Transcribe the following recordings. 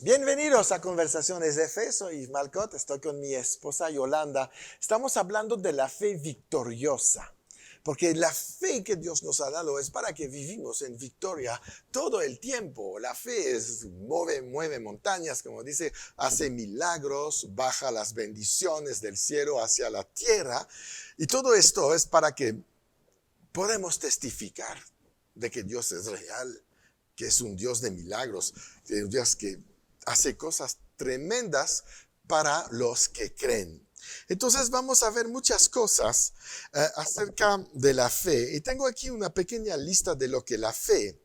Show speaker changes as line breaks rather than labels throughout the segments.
Bienvenidos a Conversaciones de Fe. Soy Malcott, estoy con mi esposa Yolanda. Estamos hablando de la fe victoriosa, porque la fe que Dios nos ha dado es para que vivimos en victoria todo el tiempo. La fe mueve montañas, como dice, hace milagros, baja las bendiciones del cielo hacia la tierra. Y todo esto es para que podamos testificar de que Dios es real, que es un Dios de milagros, que es un Dios que hace cosas tremendas para los que creen. Entonces vamos a ver muchas cosas acerca de la fe. Y tengo aquí una pequeña lista de lo que la fe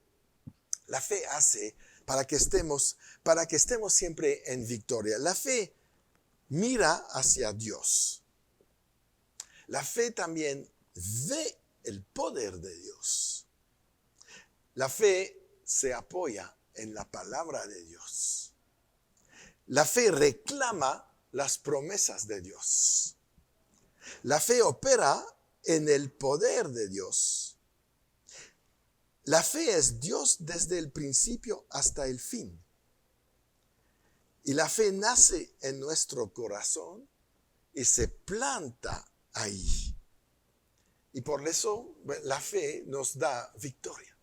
hace para que estemos siempre en victoria. La fe mira hacia Dios. La fe también ve el poder de Dios. La fe se apoya en la palabra de Dios. La fe reclama las promesas de Dios. La fe opera en el poder de Dios. La fe es Dios desde el principio hasta el fin. Y la fe nace en nuestro corazón y se planta ahí. Y por eso la fe nos da victoria.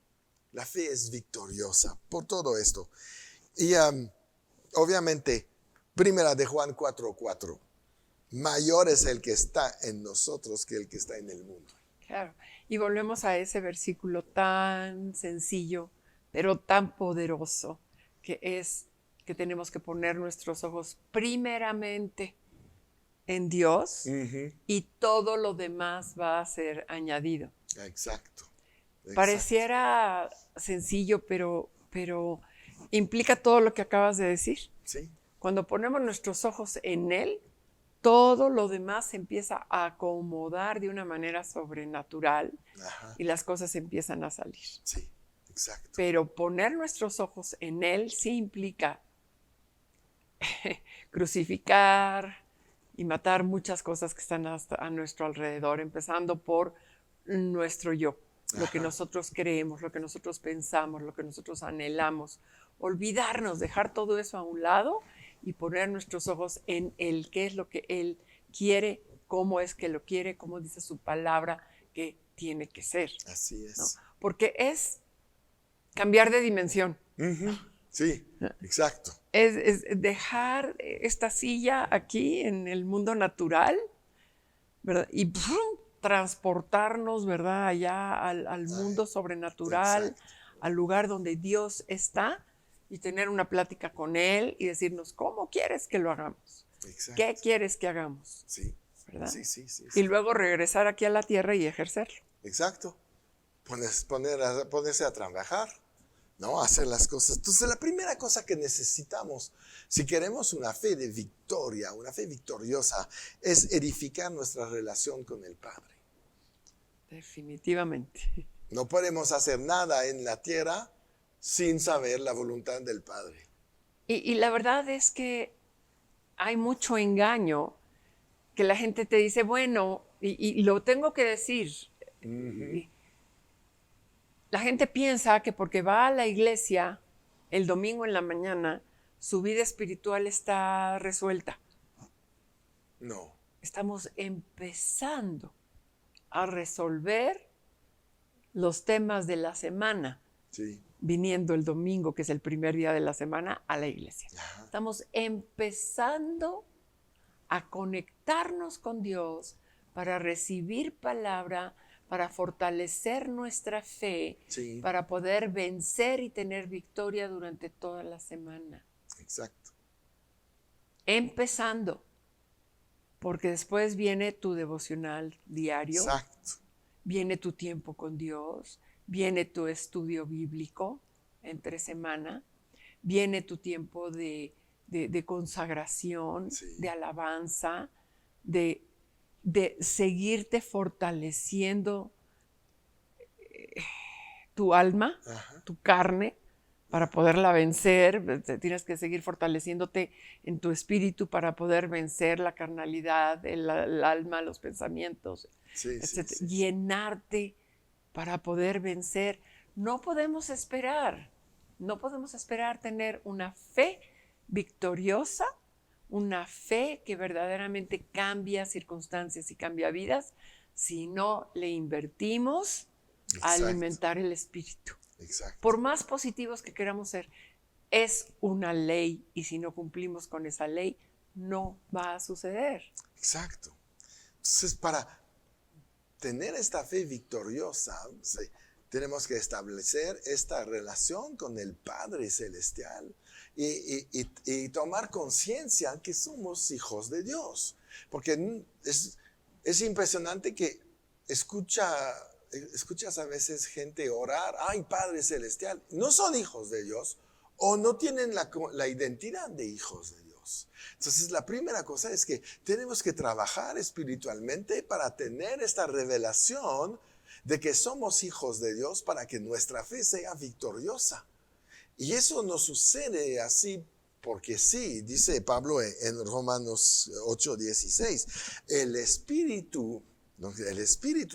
La fe es victoriosa por todo esto. Y obviamente, primera de Juan 4:4, mayor es el que está en nosotros que el que está en el mundo.
Claro, y volvemos a ese versículo tan sencillo, pero tan poderoso, que es que tenemos que poner nuestros ojos primeramente en Dios y todo lo demás va a ser añadido.
Exacto.
Pareciera sencillo, pero implica todo lo que acabas de decir.
Sí.
Cuando ponemos nuestros ojos en Él, todo lo demás se empieza a acomodar de una manera sobrenatural. Ajá. Y las cosas empiezan a salir.
Sí, exacto.
Pero poner nuestros ojos en Él sí implica crucificar y matar muchas cosas que están a nuestro alrededor, empezando por nuestro yo. Lo que nosotros creemos, lo que nosotros pensamos, lo que nosotros anhelamos. Olvidarnos, dejar todo eso a un lado y poner nuestros ojos en Él, qué es lo que Él quiere, cómo es que lo quiere, cómo dice su palabra que tiene que ser.
Así es.
¿No? Porque es cambiar de dimensión.
Sí, exacto.
Es dejar esta silla aquí en el mundo natural, ¿verdad? Y transportarnos, ¿verdad? Allá al mundo sobrenatural, exacto, al lugar donde Dios está y tener una plática con Él y decirnos, ¿cómo quieres que lo hagamos? Exacto. ¿Qué quieres que hagamos?
Sí,
¿verdad?
Sí.
Y luego regresar aquí a la tierra y ejercerlo.
Exacto. Ponerse a trabajar, ¿no? Hacer las cosas. Entonces, la primera cosa que necesitamos, si queremos una fe de victoria, una fe victoriosa, es edificar nuestra relación con el Padre.
Definitivamente.
No podemos hacer nada en la tierra sin saber la voluntad del Padre.
Y la verdad es que hay mucho engaño que la gente te dice, bueno, y lo tengo que decir. La gente piensa que porque va a la iglesia el domingo en la mañana, su vida espiritual está resuelta.
No.
Estamos empezando a resolver los temas de la semana.
Sí.
Viniendo el domingo, que es el primer día de la semana, a la iglesia. Ajá. Estamos empezando a conectarnos con Dios para recibir palabra, para fortalecer nuestra fe, sí, para poder vencer y tener victoria durante toda la semana.
Exacto.
Empezando, porque después viene tu devocional diario.
Exacto.
Viene tu tiempo con Dios. Viene tu estudio bíblico entre semana, viene tu tiempo de consagración, sí, de alabanza, de seguirte fortaleciendo tu alma, ajá, tu carne, para poderla vencer. Tienes que seguir fortaleciéndote en tu espíritu para poder vencer la carnalidad, el alma, los pensamientos,
sí,
etc.
Sí.
Llenarte para poder vencer. No podemos esperar tener una fe victoriosa, una fe que verdaderamente cambia circunstancias y cambia vidas, si no le invertimos a alimentar el espíritu.
Exacto.
Por más positivos que queramos ser, es una ley y si no cumplimos con esa ley, no va a suceder.
Exacto. Entonces, para tener esta fe victoriosa, tenemos que establecer esta relación con el Padre Celestial y tomar conciencia que somos hijos de Dios. Porque es impresionante que escuchas a veces gente orar, ay, Padre Celestial, no son hijos de Dios o no tienen la identidad de hijos de Dios. Entonces la primera cosa es que tenemos que trabajar espiritualmente para tener esta revelación de que somos hijos de Dios para que nuestra fe sea victoriosa. Y eso no sucede así porque sí, dice Pablo en Romanos 8:16, el Espíritu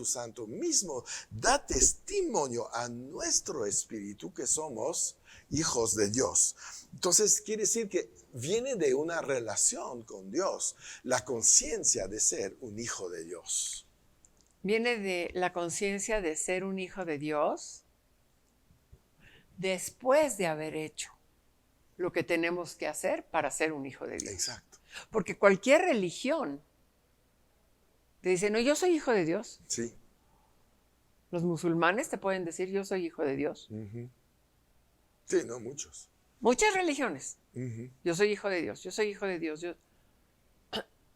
Santo mismo da testimonio a nuestro espíritu que somos hijos de Dios. Entonces quiere decir que viene de una relación con Dios, la conciencia de ser un hijo de Dios.
Viene de la conciencia de ser un hijo de Dios después de haber hecho lo que tenemos que hacer para ser un hijo de Dios.
Exacto.
Porque cualquier religión te dice, no, yo soy hijo de Dios.
Sí.
Los musulmanes te pueden decir, yo soy hijo de Dios.
Uh-huh. Sí, no, muchos.
Muchas religiones.
Uh-huh.
Yo soy hijo de Dios, yo soy hijo de Dios.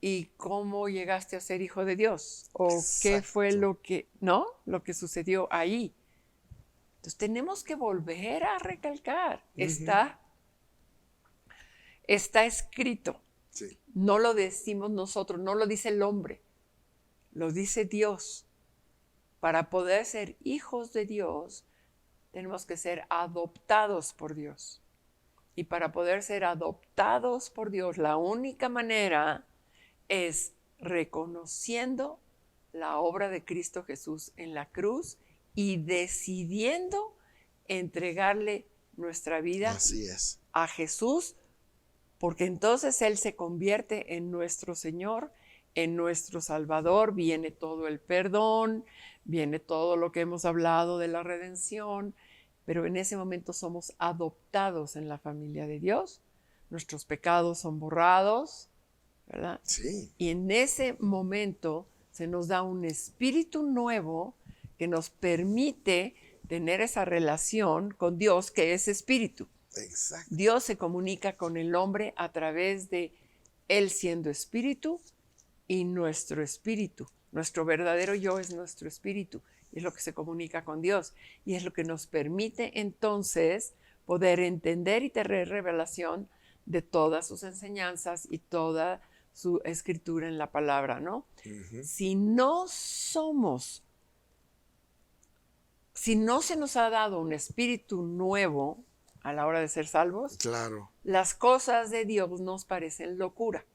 ¿Y cómo llegaste a ser hijo de Dios? ¿O
Exacto.
qué fue lo que sucedió ahí? Entonces tenemos que volver a recalcar.
Uh-huh.
Está escrito.
Sí.
No lo decimos nosotros, no lo dice el hombre, lo dice Dios. Para poder ser hijos de Dios, tenemos que ser adoptados por Dios. Y para poder ser adoptados por Dios, la única manera es reconociendo la obra de Cristo Jesús en la cruz y decidiendo entregarle nuestra vida
Así es.
a Jesús, porque entonces Él se convierte en nuestro Señor, en nuestro Salvador, viene todo el perdón, viene todo lo que hemos hablado de la redención, pero en ese momento somos adoptados en la familia de Dios, nuestros pecados son borrados, ¿verdad?
Sí.
Y en ese momento se nos da un espíritu nuevo que nos permite tener esa relación con Dios, que es espíritu.
Exacto.
Dios se comunica con el hombre a través de Él siendo espíritu y nuestro espíritu. Nuestro verdadero yo es nuestro espíritu. Y es lo que se comunica con Dios. Y es lo que nos permite entonces poder entender y tener revelación de todas sus enseñanzas y toda su escritura en la palabra, ¿no?
Uh-huh.
Si no se nos ha dado un espíritu nuevo a la hora de ser salvos,
Claro.
las cosas de Dios nos parecen locura,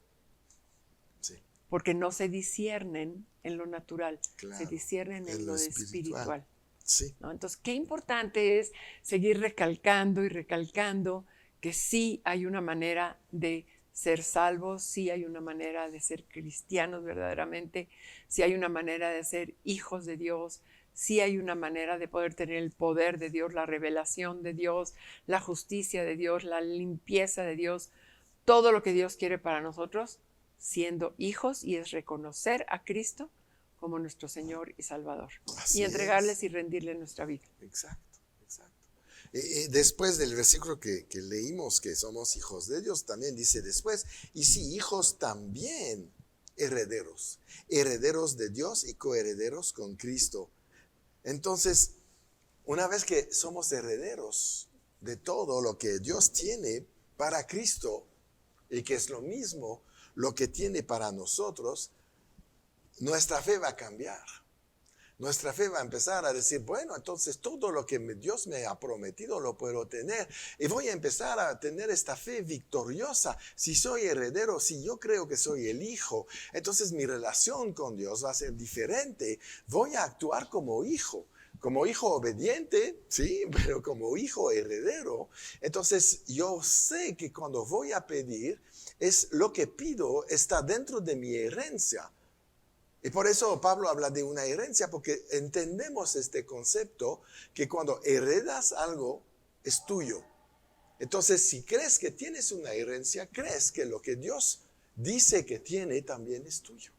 Sí.
porque no se disciernen en lo natural,
Claro,
se disciernen en lo espiritual.
Sí.
¿No? Entonces, qué importante es seguir recalcando y recalcando que sí hay una manera de ser salvos, sí hay una manera de ser cristianos verdaderamente, sí hay una manera de ser hijos de Dios, sí hay una manera de poder tener el poder de Dios, la revelación de Dios, la justicia de Dios, la limpieza de Dios, todo lo que Dios quiere para nosotros, siendo hijos, y es reconocer a Cristo como nuestro Señor y Salvador.
Así
y entregarles
es.
y rendirle nuestra vida.
Exacto, exacto. Después del versículo que leímos, que somos hijos de Dios, también dice después, y sí, hijos también, herederos de Dios y coherederos con Cristo. Entonces, una vez que somos herederos de todo lo que Dios tiene para Cristo, y que es lo mismo lo que tiene para nosotros, nuestra fe va a cambiar. Nuestra fe va a empezar a decir, bueno, entonces todo lo que Dios me ha prometido lo puedo tener. Y voy a empezar a tener esta fe victoriosa. Si soy heredero, si yo creo que soy el hijo, entonces mi relación con Dios va a ser diferente. Voy a actuar como hijo. como hijo obediente, sí, pero como hijo heredero. Entonces yo sé que cuando voy a pedir, es lo que pido está dentro de mi herencia. Y por eso Pablo habla de una herencia, porque entendemos este concepto que cuando heredas algo es tuyo. Entonces, si crees que tienes una herencia, crees que lo que Dios dice que tiene también es tuyo.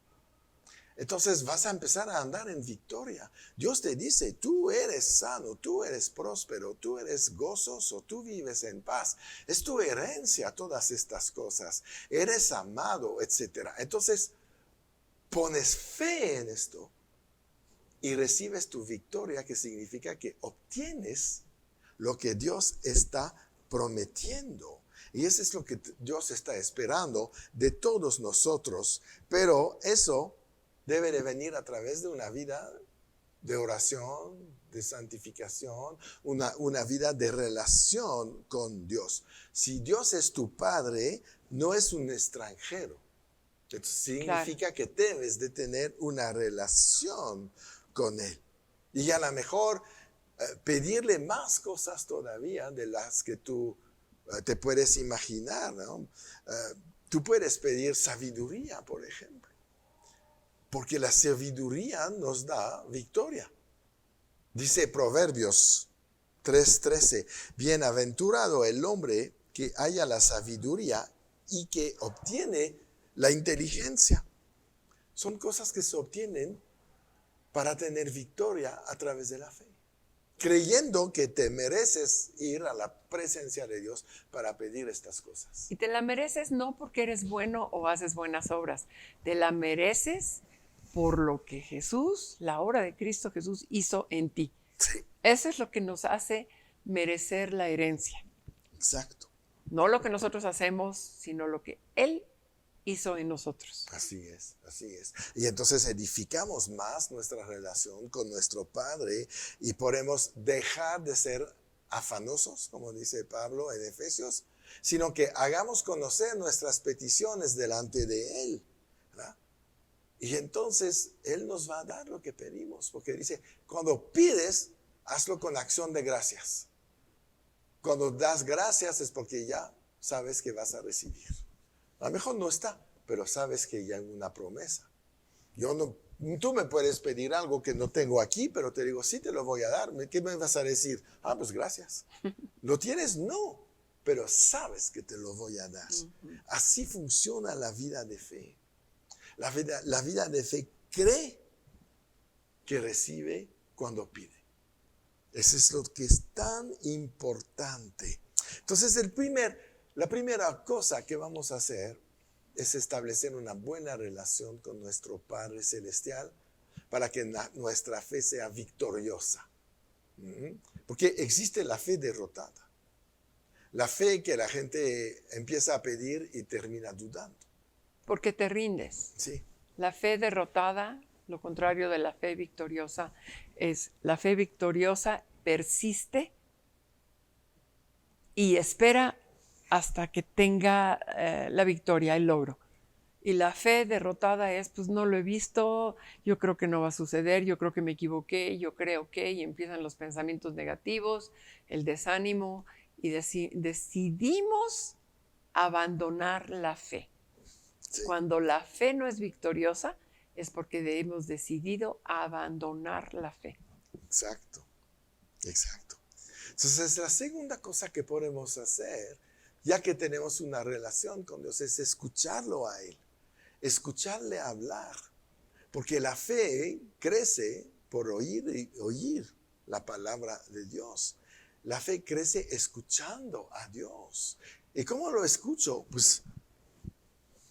Entonces vas a empezar a andar en victoria. Dios te dice, tú eres sano, tú eres próspero, tú eres gozoso, tú vives en paz. Es tu herencia todas estas cosas. Eres amado, etc. Entonces pones fe en esto y recibes tu victoria, que significa que obtienes lo que Dios está prometiendo. Y eso es lo que Dios está esperando de todos nosotros. Pero eso debe de venir a través de una vida de oración, de santificación, una vida de relación con Dios. Si Dios es tu Padre, no es un extranjero. Esto significa que debes de tener una relación con Él. Y a lo mejor pedirle más cosas todavía de las que tú te puedes imaginar, ¿no? Tú puedes pedir sabiduría, por ejemplo. Porque la sabiduría nos da victoria. Dice Proverbios 3:13, bienaventurado el hombre que haya la sabiduría y que obtiene la inteligencia. Son cosas que se obtienen para tener victoria a través de la fe. Creyendo que te mereces ir a la presencia de Dios para pedir estas cosas.
Y te la mereces no porque eres bueno o haces buenas obras. Te la mereces por lo que Jesús, la obra de Cristo Jesús hizo en ti.
Sí.
Eso es lo que nos hace merecer la herencia.
Exacto.
No lo que nosotros hacemos, sino lo que Él hizo en nosotros.
Así es, así es. Y entonces edificamos más nuestra relación con nuestro Padre y podemos dejar de ser afanosos, como dice Pablo en Efesios, sino que hagamos conocer nuestras peticiones delante de Él, ¿verdad? Y entonces Él nos va a dar lo que pedimos, porque dice, cuando pides, hazlo con acción de gracias. Cuando das gracias es porque ya sabes que vas a recibir. A lo mejor no está, pero sabes que ya hay una promesa. Tú me puedes pedir algo que no tengo aquí, pero te digo, sí te lo voy a dar. ¿Qué me vas a decir? Ah, pues gracias. ¿Lo tienes? No, pero sabes que te lo voy a dar. Así funciona la vida de fe. La vida de fe cree que recibe cuando pide. Eso es lo que es tan importante. Entonces, la primera cosa que vamos a hacer es establecer una buena relación con nuestro Padre Celestial para que nuestra fe sea victoriosa. Porque existe la fe derrotada. La fe que la gente empieza a pedir y termina dudando.
Porque te rindes.
Sí.
La fe derrotada, lo contrario de la fe victoriosa, es la fe victoriosa persiste y espera hasta que tenga la victoria, el logro. Y la fe derrotada es, pues no lo he visto, yo creo que no va a suceder, yo creo que me equivoqué, yo creo que, y empiezan los pensamientos negativos, el desánimo, y decidimos abandonar la fe.
Sí.
Cuando la fe no es victoriosa, es porque hemos decidido abandonar la fe.
Exacto, exacto. Entonces, la segunda cosa que podemos hacer, ya que tenemos una relación con Dios, es escucharlo a Él, escucharle hablar, porque la fe crece por oír y oír la palabra de Dios. La fe crece escuchando a Dios. ¿Y cómo lo escucho? Pues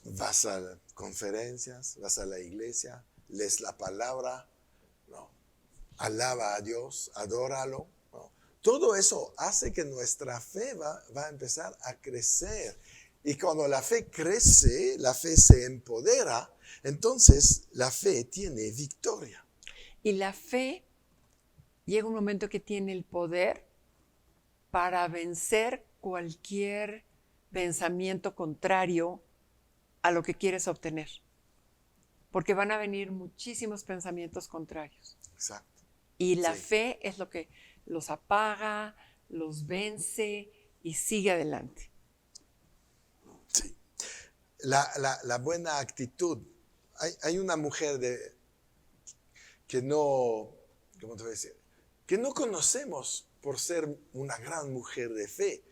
vas a conferencias, vas a la iglesia, lees la palabra, ¿no? Alaba a Dios, adóralo, ¿no? Todo eso hace que nuestra fe va a empezar a crecer. Y cuando la fe crece, la fe se empodera, entonces la fe tiene victoria.
Y la fe llega un momento que tiene el poder para vencer cualquier pensamiento contrario a lo que quieres obtener. Porque van a venir muchísimos pensamientos contrarios.
Exacto.
Y la
Sí.
fe es lo que los apaga, los vence y sigue adelante.
Sí. La buena actitud. Hay una mujer que no, ¿cómo te voy a decir? Que no conocemos por ser una gran mujer de fe,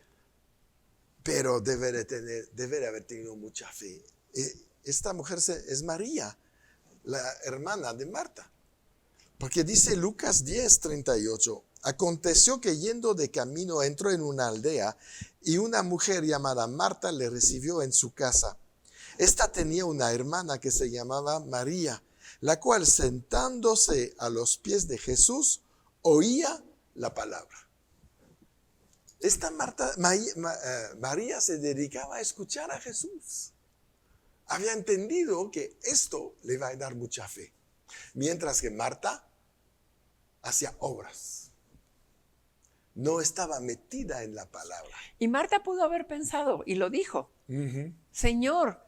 pero debe haber tenido mucha fe. Esta mujer es María, la hermana de Marta. Porque dice Lucas 10:38, aconteció que yendo de camino entró en una aldea y una mujer llamada Marta le recibió en su casa. Esta tenía una hermana que se llamaba María, la cual sentándose a los pies de Jesús oía la palabra. Esta María se dedicaba a escuchar a Jesús. Había entendido que esto le iba a dar mucha fe. Mientras que Marta hacía obras. No estaba metida en la palabra.
Y Marta pudo haber pensado, y lo dijo, Señor,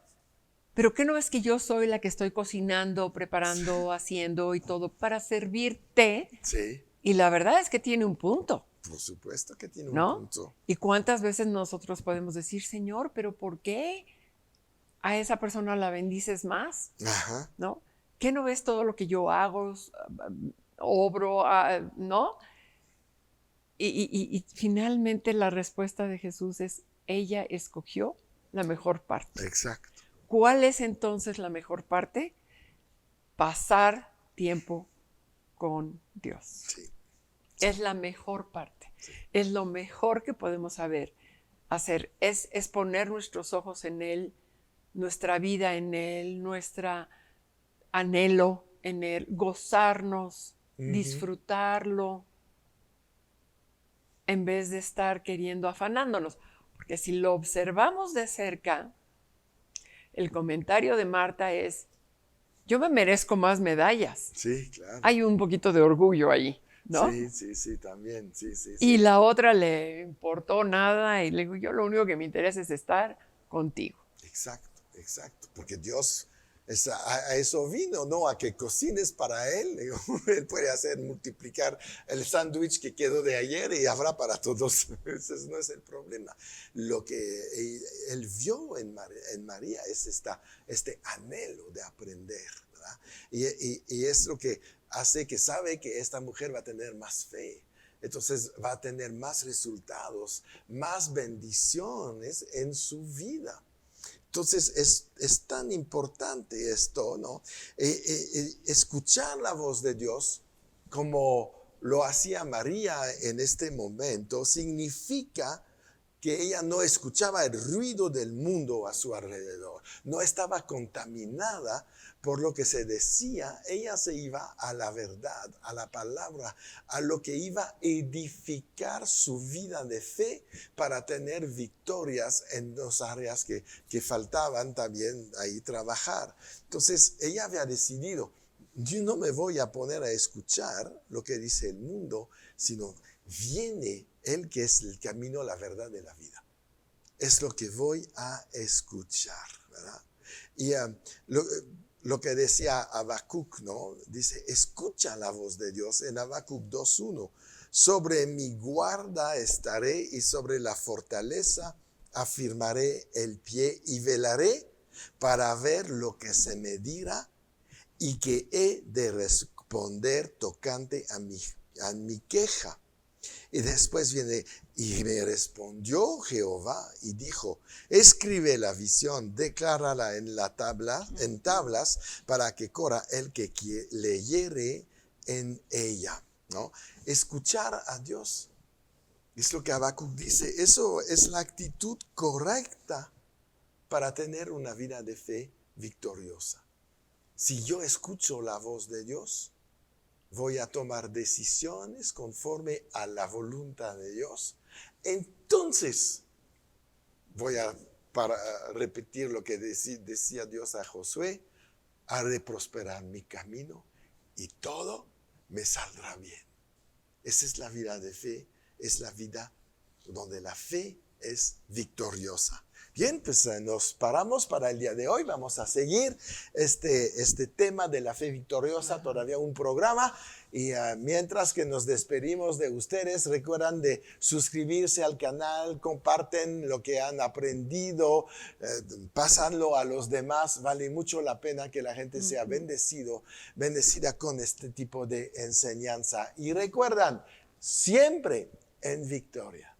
¿pero qué no ves que yo soy la que estoy cocinando, preparando, haciendo y todo para servirte?
Sí,
Y la verdad es que tiene un punto,
por supuesto que tiene un
¿no?
punto.
¿Y cuántas veces nosotros podemos decir, Señor, pero por qué a esa persona la bendices más?
Ajá.
¿No? ¿Qué no ves todo lo que yo hago, obro, ¿no? Y finalmente la respuesta de Jesús es, ella escogió la mejor parte.
Exacto.
¿Cuál es entonces la mejor parte? Pasar tiempo con Dios.
Sí.
Es la mejor parte. Es lo mejor que podemos hacer. Es poner nuestros ojos en Él, nuestra vida en Él, nuestro anhelo en Él, gozarnos, disfrutarlo, en vez de estar queriendo afanándonos. Porque si lo observamos de cerca, el comentario de Marta es, yo me merezco más medallas.
Sí, claro.
Hay un poquito de orgullo ahí, ¿no?
Sí, también. Sí.
Y la otra le importó nada y le dijo, yo lo único que me interesa es estar contigo.
Exacto. Porque Dios a eso vino, ¿no? A que cocines para Él. Digo, Él puede multiplicar el sándwich que quedó de ayer y habrá para todos. Ese no es el problema. Lo que Él vio en María es este anhelo de aprender, ¿verdad? Y es lo que hace que sabe que esta mujer va a tener más fe. Entonces va a tener más resultados, más bendiciones en su vida. Entonces es tan importante esto, ¿no? Escuchar la voz de Dios como lo hacía María en este momento significa que ella no escuchaba el ruido del mundo a su alrededor, no estaba contaminada por lo que se decía, ella se iba a la verdad, a la palabra, a lo que iba a edificar su vida de fe para tener victorias en las áreas que faltaban también ahí trabajar. Entonces ella había decidido, yo no me voy a poner a escuchar lo que dice el mundo, sino viene Él que es el camino, la verdad de la vida. Es lo que voy a escuchar, ¿verdad? Y lo que decía Habacuc, ¿no? Dice, escucha la voz de Dios en Habacuc 2:1. Sobre mi guarda estaré y sobre la fortaleza afirmaré el pie y velaré para ver lo que se me dirá y que he de responder tocante a mi queja. Y después viene, y me respondió Jehová y dijo, escribe la visión, declárala en tablas, para que corra el que leyere en ella, ¿no? Escuchar a Dios, es lo que Habacuc dice, eso es la actitud correcta para tener una vida de fe victoriosa. Si yo escucho la voz de Dios, voy a tomar decisiones conforme a la voluntad de Dios. Entonces, voy para repetir lo que decía Dios a Josué, haré prosperar mi camino y todo me saldrá bien. Esa es la vida de fe, es la vida donde la fe es victoriosa. Bien, pues nos paramos para el día de hoy. Vamos a seguir este tema de la fe victoriosa, todavía un programa. Y mientras que nos despedimos de ustedes, recuerdan de suscribirse al canal, comparten lo que han aprendido, pásanlo a los demás. Vale mucho la pena que la gente sea bendecida con este tipo de enseñanza. Y recuerdan, siempre en victoria.